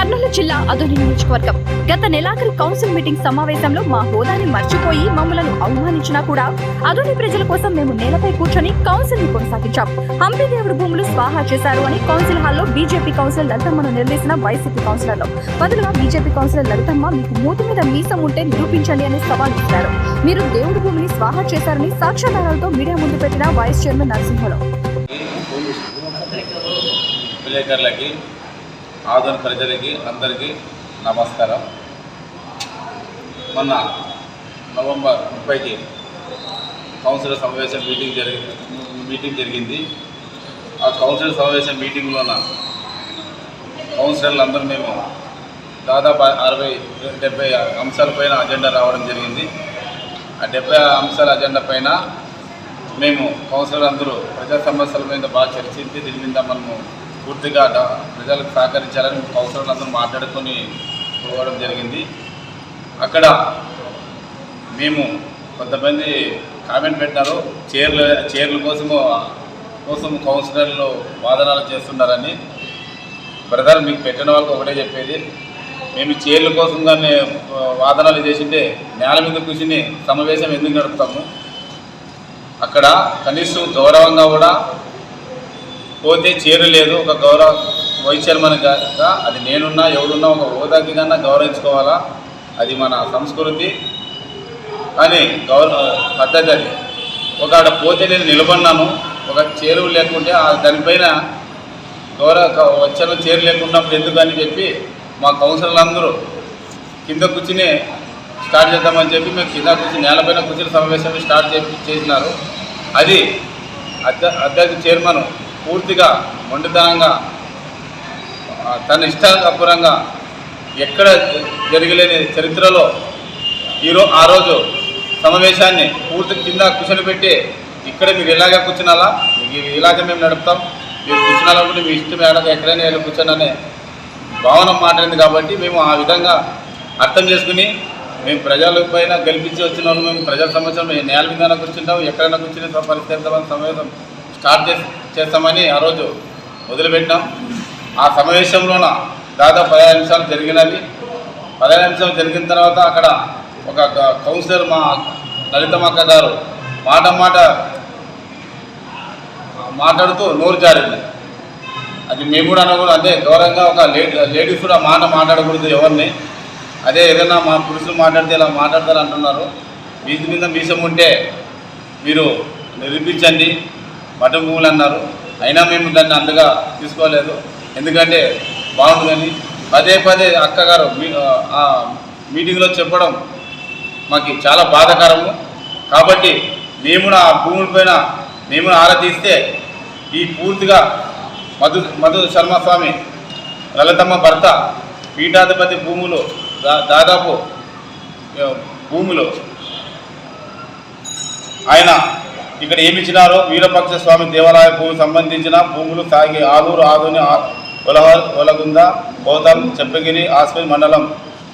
కర్నూలు జిల్లా అదోని నియోజకవర్గం గత నెలాఖరు కౌన్సిల్ మీటింగ్ సమావేశంలో మా హోదాని మర్చిపోయి మమ్మలను అవమానించినా కూడా అదోని ప్రజల కోసం మేము నేలపై కూర్చొని కౌన్సిల్ ని కొనసాగించాం. హంపి దేవుడు భూములు స్వాహా చేశారు అని కౌన్సిల్ హాల్లో బీజేపీ కౌన్సిలర్ లలితమ్మను నిలదీసిన వైసీపీ కౌన్సిలర్లు బదులుగా బీజేపీ కౌన్సిలర్ లలితమ్మ మీకు మూతి మీద మీసం ఉంటే నిరూపించండి అని సవాల్ ఇస్తారు. మీరు దేవుడు భూమిని స్వాహా చేశారని సాక్ష్యాధారాలతో మీడియా ముందు పెట్టిన వైస్ చైర్మన్ నరసింహరావు. విలేకరులకి ఆదోని ప్రజలకి అందరికీ నమస్కారం. మొన్న నవంబర్ 30కి కౌన్సిలర్ సమావేశం మీటింగ్ జరిగింది. ఆ కౌన్సిలర్ సమావేశం మీటింగ్లోన కౌన్సిలర్లు అందరూ మేము దాదాపు 60-70 అంశాలపైన అజెండా రావడం జరిగింది. ఆ 70 అంశాల అజెండా పైన మేము కౌన్సిలర్ అందరూ ప్రజా సమస్యల మీద బాగా చర్చించి దీని మీద మనము పూర్తిగా ప్రజలకు సహకరించాలని కౌన్సిలర్లు అందరూ మాట్లాడుకొని పోవడం జరిగింది. అక్కడ మేము కొంతమంది కామెంట్ పెట్టినారు, చైర్ల కోసం కౌన్సిలర్లు వాదనలు చేస్తున్నారని. బ్రదర్, మీకు పెట్టిన వాళ్ళకి ఒకటే చెప్పేది, మేము చైర్ల కోసం కానీ వాదనలు చేసింటే నేల మీద కూర్చుని సమావేశం ఎందుకు నడుపుతాము? అక్కడ కనీసం గౌరవంగా కూడా పోతే చైర్ లేదు. ఒక గౌరవ వైస్ చైర్మన్గా అది నేనున్నా ఎవడున్నా ఒక హోదాకి కన్నా గౌరవించుకోవాలా. అది మన సంస్కృతి అని పద్ధతి. అది ఒక పోతే నేను నిలబడినాను, ఒక చైరు లేకుంటే దానిపైన వచ్చాను, చైర్ లేకున్నప్పుడు ఎందుకని చెప్పి మా కౌన్సిలర్లు అందరూ కింద కూర్చుని స్టార్ట్ చేద్దామని చెప్పి మేము కింద కూర్చుని నేలపైన కూర్చుని సమావేశం స్టార్ట్ చేసినారు. అది అధ్యక్ష చైర్మన్ పూర్తిగా మొండితనంగా తన ఇష్టానుసారంగా ఎక్కడ జరగలేని చరిత్రలో ఆ రోజు సమావేశాన్ని పూర్తి కింద కూర్చొని పెట్టి ఇక్కడ మీరు ఇలాగే కూర్చున్నాలా, మీకు ఇలాగే మేము నడుపుతాం, మీరు కూర్చున్నాలంటే మీ ఇష్టం ఎక్కడైనా వెళ్ళి కూర్చొని భావన మాట్లాడింది. కాబట్టి మేము ఆ విధంగా అర్థం చేసుకుని మేము ప్రజల పైన గెలిపించి వచ్చిన వాళ్ళు మేము ప్రజల సమస్యలు మేము నేల మీద కూర్చుంటాం, ఎక్కడైనా కూర్చుని పరిస్థితి సమావేశం స్టార్ట్ చేస్తామని ఆ రోజు మొదలుపెట్టాం. ఆ సమావేశంలోన దాదాపు 15 నిమిషాలు జరిగినవి. 15 నిమిషాలు జరిగిన తర్వాత అక్కడ ఒక కౌన్సిలర్ మా లలితమ్మ గారు మాట్లాడుతూ నోరు జారింది. అది మేము కూడా అనకూడదు, అదే గౌరవంగా ఒక లేడీస్ కూడా మాట్లాడకూడదు ఎవరిని. అదే ఏదైనా మా పురుషులు మాట్లాడితే ఇలా మాట్లాడతారు అంటున్నారు. వీటి మీద మీసం ఉంటే మీరు నిరూపించండి మఠం భూములు అన్నారు. అయినా మేము దాన్ని అంతగా తీసుకోలేదు, ఎందుకంటే బాగుంటుందని పదే అక్కగారు ఆ మీటింగ్లో చెప్పడం మాకు చాలా బాధాకరము. కాబట్టి మేము ఆ భూములపైన మేము ఆరా తీస్తే ఈ పూర్తిగా మధు శర్మ స్వామి లలితమ్మ భర్త పీఠాధిపతి భూములు దాదాపు భూములు ఆయన ఇక్కడ ఏమిచ్చినారో వీరపక్ష స్వామి దేవాలయ భూమికి సంబంధించిన భూములు సాగి ఆలూరు, ఆదోని, ఒలగుంద, గౌతమ్, చెప్పగిరి, ఆస్పత్రి మండలం.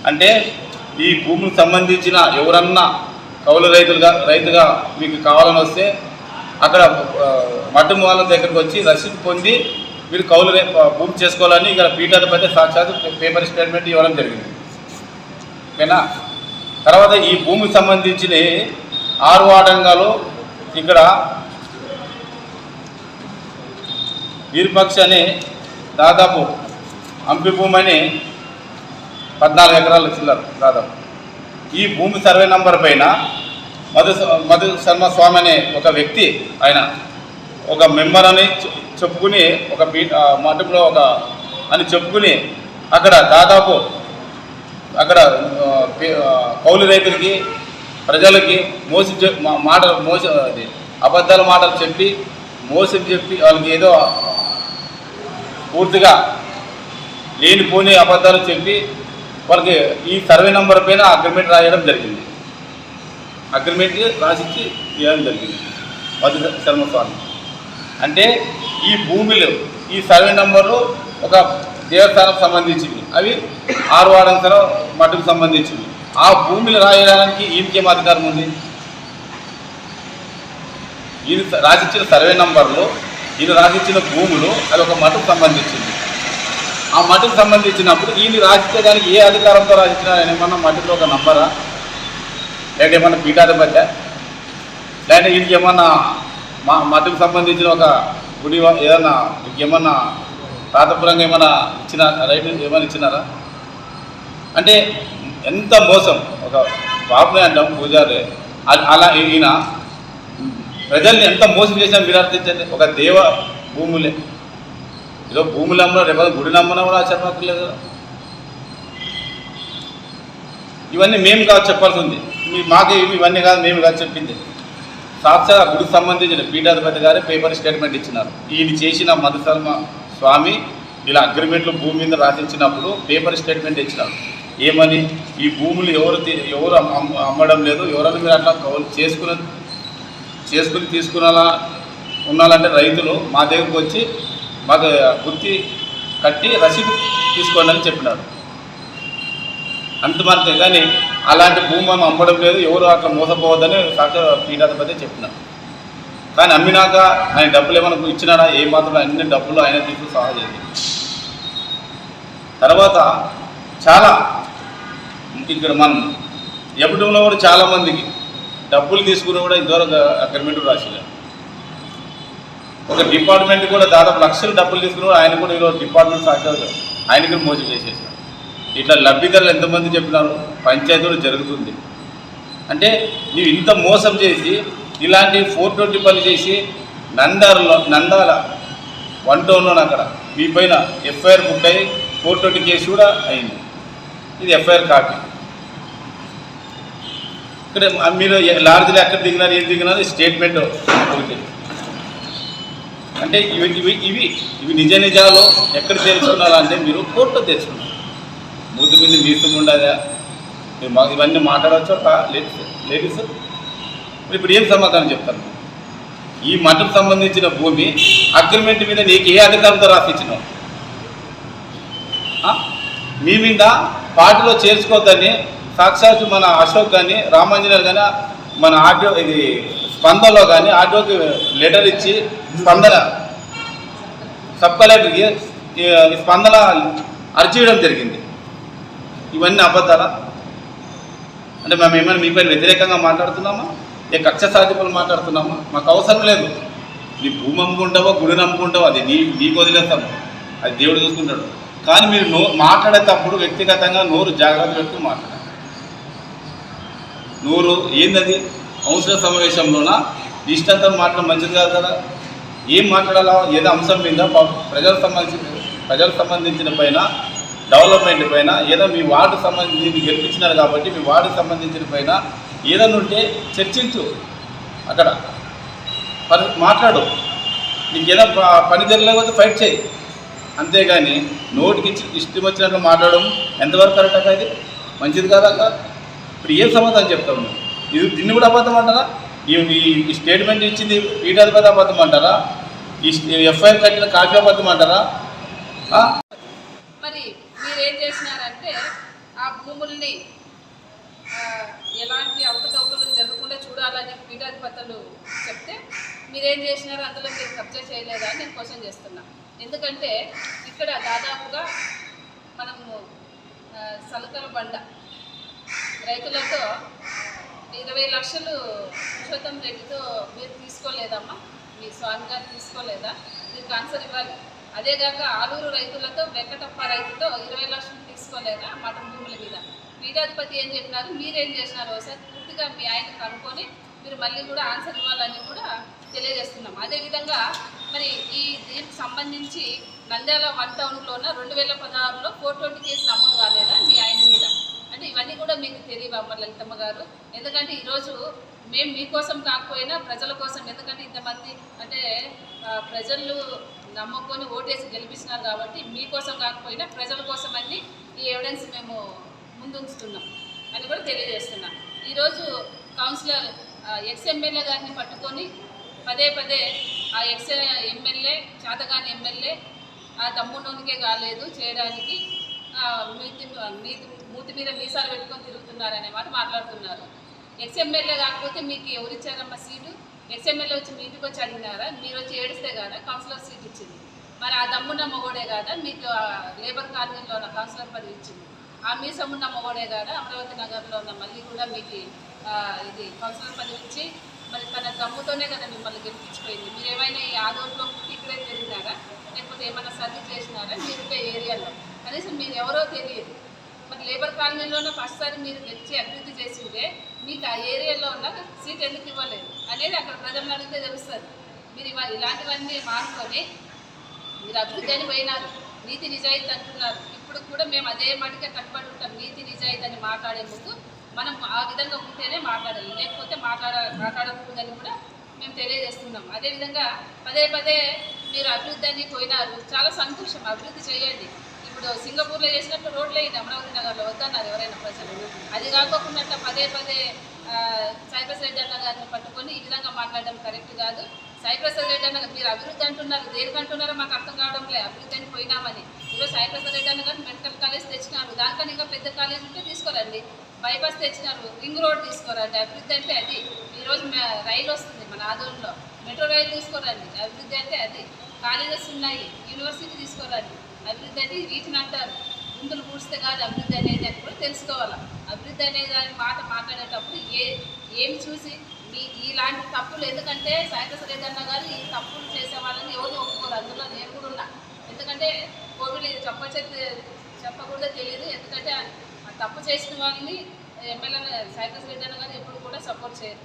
అంటే ఈ భూములకు సంబంధించిన ఎవరన్నా కౌలు రైతుగా మీకు కావాలని వస్తే అక్కడ మఠం వాళ్ళ దగ్గరికి వచ్చి రసీదు పొంది మీరు కౌలు భూమి చేసుకోవాలని ఇక్కడ పీఠాధిపతి సాక్షాత్ పేపర్ స్టేట్మెంట్ ఇవ్వడం జరిగింది. ఓకేనా? తర్వాత ఈ భూమికి సంబంధించిన 6 వార్డంగాలు ఇక్కడ వీరపక్ష అని దాదాపు హంపి భూమి అని 14 ఎకరాల చిల్లర దాదాపు. ఈ భూమి సర్వే నంబర్ పైన మధు శర్మ స్వామి అనే ఒక వ్యక్తి, ఆయన ఒక మెంబర్ అని చెప్పుకుని ఒక మఠంలో అని చెప్పుకుని అక్కడ దాదాపు అక్కడ కౌలు రైతులకి ప్రజలకి అబద్ధాల మాటలు చెప్పి మోసం చెప్పి వాళ్ళకి ఏదో పూర్తిగా లేనిపోని అబద్ధాలు చెప్పి వాళ్ళకి ఈ సర్వే నంబర్ పైన అగ్రిమెంట్ రాయడం జరిగింది. అగ్రిమెంట్ రాసిచ్చి ఇవ్వడం జరిగింది మధు శర్మ స్వామి. అంటే ఈ భూమిలో ఈ సర్వే నంబరు ఒక దేవస్థానం సంబంధించింది, అవి 6 వార్డంగా మట్టుకు సంబంధించింది. ఆ భూమిని రాయడానికి ఈయనకేం అధికారం ఉంది? ఈయన రాసిచ్చిన సర్వే నంబర్లు, ఈయన రాసిచ్చిన భూములు అది ఒక మఠకు సంబంధించింది. ఆ మట్టికి సంబంధించినప్పుడు ఈయన రాసిచ్చే దానికి ఏ అధికారంతో రాసిచ్చినా ఆయన ఏమన్నా మట్టిలో ఒక నంబరా, లేకపోతే ఏమన్నా పీఠాధిపత్య, లేకపోతే వీటికి ఏమన్నా మట్టికి సంబంధించిన ఒక గుడి ఏదన్నా ఏమన్నా రాతపురంగా ఏమన్నా ఇచ్చిన రైట్ ఏమైనా ఇచ్చినారా? అంటే ఎంత మోసం. ఒక బాబునే అంటాం పూజారి, అలా ఈయన ప్రజల్ని ఎంత మోసం చేసినా మీరు అర్థించండి. ఒక దేవ భూములే, ఏదో భూములు అమ్మడం, రేపు గుడి నమ్మడం కూడా చెప్పక్కర్లేదు కదా. ఇవన్నీ మేము కాదు చెప్పాల్సి ఉంది, మాకే ఇవన్నీ కాదు, మేము కాదు చెప్పింది. సాక్షాత్ గుడికి సంబంధించిన పీఠాధిపతి గారే పేపర్ స్టేట్మెంట్ ఇచ్చినారు. ఈయన చేసిన మధుశర్మ స్వామి ఇలా అగ్రిమెంట్లు భూమి మీద రాసించినప్పుడు పేపర్ స్టేట్మెంట్ ఇచ్చినారు. ఏమని, ఈ భూములు ఎవరు అమ్మడం లేదు, ఎవరైనా మీరు అట్లా చేసుకుని తీసుకునేలా ఉన్నాలంటే రైతులు మా దగ్గరకు వచ్చి మాకు గుర్తి కట్టి రసీదు తీసుకోండి అని చెప్పినాడు. అంత మాత్రమే కానీ అలాంటి భూమి మనం అమ్మడం లేదు, ఎవరు అట్లా మోసపోవద్దని సాక్షాత్ పీఠాధిపతి చెప్పినాడు. కానీ అమ్మినాక ఆయన డబ్బులు ఏమైనా ఇచ్చినాడా? ఏ మాత్రం అన్ని డబ్బులు ఆయన తీసుకు సహాయం చేసి తర్వాత చాలా ఇక్కడ మనం ఎప్పటిలో కూడా చాలామందికి డబ్బులు తీసుకుని కూడా ఇంతవరకు అగ్రిమెంట్ రాసిలేదు. ఒక డిపార్ట్మెంట్ కూడా దాదాపు లక్షలు డబ్బులు తీసుకుని కూడా ఆయన కూడా ఈరోజు డిపార్ట్మెంట్ సాక్షాత్ ఆయన కూడా మోసం చేసేసారు. ఇట్లా లబ్ధిదారులు ఎంతమంది చెప్పినారు, పంచాయతీలు జరుగుతుంది. అంటే నీవు ఇంత మోసం చేసి ఇలాంటి 420 పని చేసి నందాల 1 టౌన్లో అక్కడ మీ పైన ఎఫ్ఐఆర్ బుక్ అయ్యి 420 కేసు కూడా అయింది. ఇది ఎఫ్ఐఆర్ కాపీ. ఇక్కడ మీరు లాడ్జ్లో ఎక్కడ దిగినారు, ఏం దిగినారు, స్టేట్మెంట్ ఒకటి. అంటే ఇవి నిజాలు ఎక్కడ తెలుసుకున్నారంటే మీరు కోర్టులో తెలుసుకున్నారు. మూతి మీద మీసం ఉండదా, మీరు మాకు ఇవన్నీ మాట్లాడవచ్చు లేడీస్. ఇప్పుడు ఏం సమాధానం చెప్తాను? ఈ మఠకు సంబంధించిన భూమి అగ్రిమెంట్ మీద నీకు ఏ అధికారంతో రాసిచ్చినావు? మీ మీద పార్టీలో చేర్చుకోవద్దని సాక్షాత్ మన అశోక్ కానీ రామాంజనేయులు కానీ మన ఆర్డీఓ ఇది స్పందనలో కానీ ఆర్డీఓకి లెటర్ ఇచ్చి స్పందన సబ్ కలెక్టర్కి స్పందన అర్జీ చేయడం జరిగింది. ఇవన్నీ అబద్ధాలా? అంటే మేము ఏమైనా మీ పైన వ్యతిరేకంగా మాట్లాడుతున్నామా, ఏ కక్ష సాధింపులు మాట్లాడుతున్నామా? మాకు అవసరం లేదు. నీ భూమి అమ్ముకుంటావో గుడి నమ్ముకుంటావో అది నీకు వదిలేస్తాము, అది దేవుడు చూసుకుంటాడు. కానీ మీరు మాట్లాడేటప్పుడు వ్యక్తిగతంగా నోరు జాగ్రత్త పెట్టుకుని మాట్లాడాలి. నోరు ఏందది? కౌన్సిలర్ సమావేశంలోన ఇష్టంతో మాట్లాడడం మంచిది కాదు కదా. ఏం మాట్లాడాలా? ఏదో అంశం మీద ప్రజలకు సంబంధించిన పైన, డెవలప్మెంట్ పైన, ఏదో మీ వార్డు సంబంధించి గెలిపించినారు కాబట్టి మీ వార్డుకు సంబంధించిన పైన ఏదైనా ఉంటే చర్చించు, అక్కడ మాట్లాడు. నీకు ఏదో పని జరగలేకపోతే ఫైట్ చేయి, అంతేగాని నోటికి ఇష్టం వచ్చినట్లు మాట్లాడడం ఎంతవరకు కరెక్ట్ అక్క? ఇది మంచిది కాదక్క. ఇప్పుడు ఏం సమాధానం చెప్తావు? దీన్ని కూడా అబద్ధం అంటారా? ఈ స్టేట్మెంట్ ఇచ్చింది పీఠాధిపతి అబద్ధం అంటారా? ఈ ఎఫ్ఐఆర్ కట్టిన కాపీ అబద్ధం అంటారా? మరి మీరేం చేసినారంటే ఆ భూముల్ని ఎలాంటి అవకతవకలు జరగకుండా చూడాలని పీఠాధిపతులు చెప్తే మీరేం చేసినారు? అందులో మీరు కబ్జా చేయలేదా అని నేను క్వశ్చన్ చేస్తున్నా. ఎందుకంటే ఇక్కడ దాదాపుగా మనము సలకల బండ రైతులతో 20 లక్షలు పురుషోత్తం రెడ్డితో మీరు తీసుకోలేదమ్మా, మీ స్వామి గారు తీసుకోలేదా? మీరు ఆన్సర్ ఇవ్వాలి. అదేగాక ఆలూరు రైతులతో వెంకటప్ప రైతుతో 20 లక్షలు తీసుకోలేదా మఠం భూముల మీద? పీఠాధిపతి ఏం చెప్పినారు, మీరేం చేసినారు ఒకసారి పూర్తిగా మీ ఆయన కనుక్కొని మీరు మళ్ళీ కూడా ఆన్సర్ ఇవ్వాలని కూడా తెలియజేస్తున్నాం. అదేవిధంగా మరి దీనికి సంబంధించి నంద్యాల 1 టౌన్లోన 2016లో 420 కేసు నమోదు కాలేదా మీ ఆయన మీద? అంటే ఇవన్నీ కూడా మీకు తెలియవా లలితమ్మ గారు? ఎందుకంటే ఈరోజు మేము మీకోసం కాకపోయినా ప్రజల కోసం, ఎందుకంటే ఇంతమంది అంటే ప్రజలు నమ్ముకొని ఓటేసి గెలిపించినారు కాబట్టి మీకోసం కాకపోయినా ప్రజల కోసం అన్ని ఈ ఎవిడెన్స్ మేము ముందుంచుతున్నాం అని కూడా తెలియజేస్తున్నాం. ఈరోజు కౌన్సిలర్ ఎక్స్-ఎమ్మెల్యే గారిని పట్టుకొని పదే ఆ ఎమ్మెల్యే చేతగాని ఎమ్మెల్యే ఆ దమ్మునోనికే కాలేదు చేయడానికి, మూతి మీద మీసాలు పెట్టుకొని తిరుగుతున్నారనే మాట మాట్లాడుతున్నారు. ఎక్స్-ఎమ్మెల్యే కాకపోతే మీకు ఎవరిచ్చారమ్మా సీటు? ఎక్స్-ఎమ్మెల్యే వచ్చి మీ ఇంటికి వచ్చి అడిగినారా? మీరు వచ్చి ఏడిస్తే కదా కౌన్సిలర్ సీట్ ఇచ్చింది. మరి ఆ దమ్మున్న మొగోడే కాదా మీకు లేబర్ కాలనీలో ఉన్న కౌన్సిలర్ పదవి ఇచ్చింది? ఆ మీసమున్న మొగోడే కాదా అమరావతి నగర్లో ఉన్న మళ్ళీ కూడా మీకు ఇది కౌన్సిలర్ పదవి ఇచ్చి మరి తన దమ్ముతోనే కదా మిమ్మల్ని గెలిపించిపోయింది. మీరు ఏమైనా ఈ ఆదోట్లో ఇక్కడే తిరిగినారా, లేకపోతే ఏమైనా సర్వీస్ చేసినారా? మీరు ఏరియాలో కనీసం మీరు ఎవరో తెలియదు. మరి లేబర్ కాలనీలోనే ఫస్ట్ సారి మీరు గెలిచి అభివృద్ధి చేసిందే మీకు ఆ ఏరియాలో ఉన్న సీట్ ఎందుకు ఇవ్వలేదు అనేది అక్కడ ప్రజలను అడిగితే తెలుస్తుంది. మీరు ఇలాంటివన్నీ మానుకొని మీరు అభివృద్ధి అని పోయినారు, నీతి నిజాయితీ అంటున్నారు. ఇప్పుడు కూడా మేము అదే మాటకే కట్టుబడి ఉంటాం. నీతి నిజాయితీ అని మాట్లాడే ముందు మనం ఆ విధంగా ఉంటేనే మాట్లాడాలి, లేకపోతే మాట్లాడకూడదని కూడా మేము తెలియజేస్తున్నాం. అదేవిధంగా పదే పదే మీరు అభివృద్ధి అని పోయినారు, చాలా సంతోషం, అభివృద్ధి చేయండి. ఇప్పుడు సింగపూర్లో చేసినట్టు రోడ్లు అయింది అమరావతి నగర్లో, వద్దన్నారు ఎవరైనా ప్రజలు. అది కాకోకుండా పదే పదే సాయిప్రసాద్ రెడ్డి అన్న గారిని పట్టుకొని ఈ విధంగా మాట్లాడడం కరెక్ట్ కాదు. సాయిప్రసాద్ రెడ్డి అన్న మీరు అభివృద్ధి అంటున్నారు, దేనికి అంటున్నారో మాకు అర్థం కావడం లేదు. అభివృద్ధి అని పోయినామని ఈరోజు సాయిప్రసాద్ రెడ్డి అన్న గారు మెడికల్ కాలేజ్ తెచ్చినారు, దానికన్నా ఇంకా పెద్ద కాలేజ్ ఉంటే తీసుకోరండి. బైపాస్ తెచ్చినారు, రింగ్ రోడ్ తీసుకోరండి. అభివృద్ధి అంటే అది. ఈరోజు రైలు వస్తుంది మన ఆదోళనలో, మెట్రో రైలు తీసుకోరండి. అభివృద్ధి అంటే అది. కాలేజెస్ ఉన్నాయి, యూనివర్సిటీ తీసుకోరండి. అభివృద్ధి అంటే వీటిని అంటారు. గుంతులు పూడిస్తే కాదు అభివృద్ధి అనేది అని కూడా తెలుసుకోవాలి. అభివృద్ధి అనే దాని మాట మాట్లాడేటప్పుడు ఏమి చూసి ఇలాంటి తప్పులు, ఎందుకంటే సాయిప్రసాద్ రెడ్డి అన్న గారు ఈ తప్పులు చేసే వాళ్ళని ఎవరు ఒప్పుకోరు. అందులో నేను కూడా ఉన్నా. ఎందుకంటే కోవిడ్ చెప్పకూడదో తెలియదు. ఎందుకంటే ఆ తప్పు చేసిన వాళ్ళని ఎమ్మెల్యే సాయిప్రసాద్ రెడ్డి అన్న గారు ఎప్పుడు కూడా సపోర్ట్ చేయరు.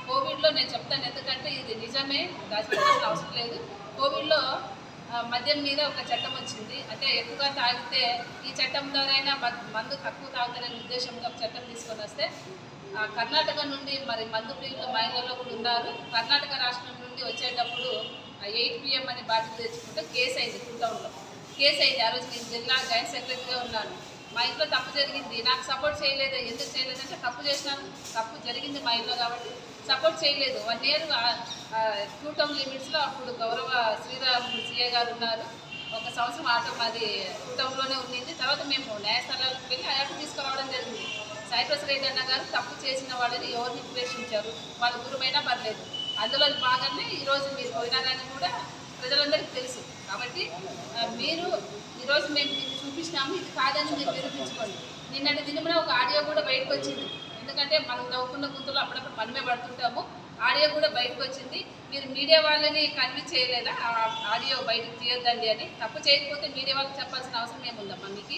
కోవిడ్లో నేను చెప్తాను, ఎందుకంటే ఇది నిజమే, దాచిపెట్టాల్సిన అవసరం లేదు. కోవిడ్లో మద్యం మీద ఒక చట్టం వచ్చింది. అంటే ఎక్కువగా తాగితే ఈ చట్టం ద్వారైనా మందు తక్కువ తాగుతారనే ఉద్దేశంతో ఒక చట్టం తీసుకొని వస్తే కర్ణాటక నుండి మరి మందు ప్రియులు మహిళల్లో కూడా ఉన్నారు. కర్ణాటక రాష్ట్రం నుండి వచ్చేటప్పుడు 8 PM అని బాధ్యత తెచ్చుకుంటే కేసు అయింది. 2000లో కేసు అయింది. ఆ రోజు నేను జిల్లా జాయింట్ సెక్రటరీగా ఉన్నాను. మా ఇంట్లో తప్పు జరిగింది, నాకు సపోర్ట్ చేయలేదు. ఎందుకు చేయలేదంటే తప్పు చేసినాను, తప్పు జరిగింది మా ఇంట్లో కాబట్టి సపోర్ట్ చేయలేదు. 1 year 2 term లిమిట్స్లో అప్పుడు గౌరవ శ్రీరామ్ CA గారు ఉన్నారు. 1 సంవత్సరం ఆటో మాది 2 termలోనే ఉండింది. తర్వాత మేము న్యాయస్థానాలకు వెళ్ళి అయాటు తీసుకురావడం జరిగింది. సాయిప్రసాద్ రెడ్డి అన్న గారు తప్పు చేసిన వాళ్ళని ఎవరిని ఉపేక్షించారు, వాళ్ళ దూరమైనా పర్లేదు. అందులో భాగంగా ఈరోజు మీరు పోయినారని కూడా ప్రజలందరికీ తెలుసు. కాబట్టి మీరు ఈరోజు మేము దీన్ని చూపించినాము, ఇది కాదని మీరు నిరూపించుకోండి. నిన్నటి దినమున ఒక ఆడియో కూడా బయటకు వచ్చింది. ఎందుకంటే మనం నవ్వుకున్న గుంతులు అప్పుడప్పుడు మనమే పడుతుంటాము. ఆడియో కూడా బయటకు వచ్చింది. మీరు మీడియా వాళ్ళని కన్విన్స్ చేయలేదా ఆడియో బయటకు తీయొద్దండి అని? తప్పు చేయకపోతే మీడియా వాళ్ళకి చెప్పాల్సిన అవసరం ఏముందమ్మా? మీకు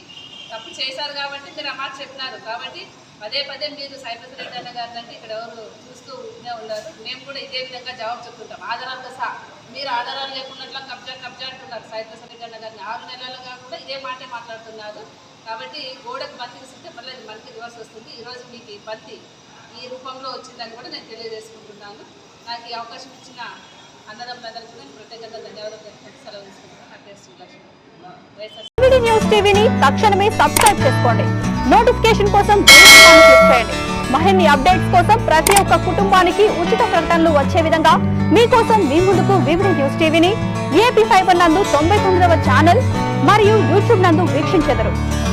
తప్పు చేశారు కాబట్టి మీరు ఆ మాట చెప్పినారు. కాబట్టి పదే పదే మీరు సాయిప్రసాద్ రెడ్డి అన్న గారిని అంటే ఇక్కడ ఎవరు చూస్తూ ఉన్నారు. మేము కూడా ఇదే విధంగా జవాబు చెప్తుంటాం, ఆధారాలతో సహా. మీరు ఆధారాలు లేకున్నట్లా కబ్జా అంటున్నారు సాయిప్రసాద్ రెడ్డి అన్న గారిని. 6 నెలలుగా కూడా ఇదే మాటే మాట్లాడుతున్నారు. కాబట్టి గోడకు బంతి ఇస్తే మళ్ళీ అది మనకి రివర్స్ వస్తుంది. ఈరోజు మీకు ఈ బంతి ఈ రూపంలో వచ్చిందని కూడా నేను తెలియజేసుకుంటున్నాను. నాకు ఈ అవకాశం ఇచ్చిన అన్నదమ్ములందరికీ కూడా నేను ప్రత్యేకంగా ధన్యవాదాలు సెలవు తీసుకుంటున్నాను. న్యూస్ టీవీని తక్షణమే సబ్స్క్రైబ్ చేసుకోండి. నోటిఫికేషన్ కోసం బెల్ ఐకాన్ క్లిక్ చేయండి. మరిన్ని అప్డేట్స్ కోసం ప్రతి ఒక్క కుటుంబానికి ఉచిత ప్రకటనలు వచ్చే విధంగా మీకోసం మీ ముందుకు వివిధ న్యూస్ టీవీని AP ఫైబర్ నందు 99వ ఛానల్ మరియు యూట్యూబ్ నందు వీక్షించెదరు.